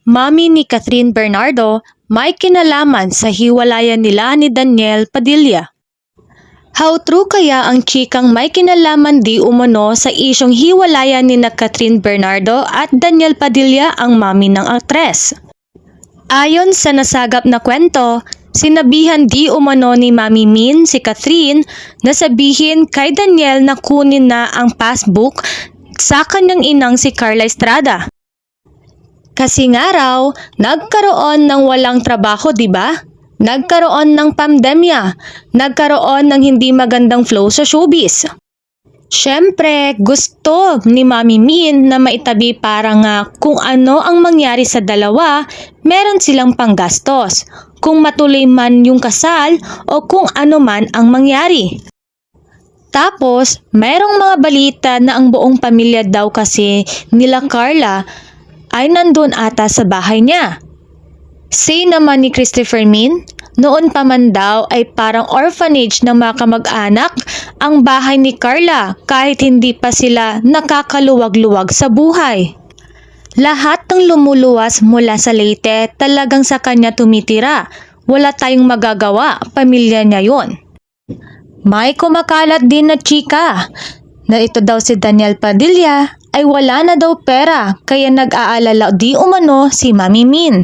mami ni Catherine Bernardo, may kinalaman sa hiwalayan nila ni Daniel Padilla. How true kaya ang chikang may kinalaman di umano sa isyong hiwalayan ni Catherine Bernardo at Daniel Padilla ang mami ng aktres? Ayon sa nasagap na kwento, sinabihan di umano ni Mami Min si Catherine na sabihin kay Daniel na kunin na ang passbook sa kanyang inang si Carla Estrada. Kasi nga raw, nagkaroon ng walang trabaho, di ba? Nagkaroon ng pandemya, nagkaroon ng hindi magandang flow sa showbiz. Siyempre, gusto ni Mami Min na maitabi para nga kung ano ang mangyari sa dalawa, meron silang panggastos, kung matuloy man yung kasal o kung ano man ang mangyari. Tapos, merong mga balita na ang buong pamilya daw kasi nila Carla ay nandun ata sa bahay niya. Say naman ni Christopher Min, noon pa man daw ay parang orphanage ng mga kamag-anak ang bahay ni Carla kahit hindi pa sila nakakaluwag-luwag sa buhay. Lahat ng lumuluwas mula sa Leyte talagang sa kanya tumitira. Wala tayong magagawa, pamilya niya yon. May kumakalat din na chika na ito daw si Daniel Padilla ay wala na daw pera kaya nag-aalala di umano si Mami Min.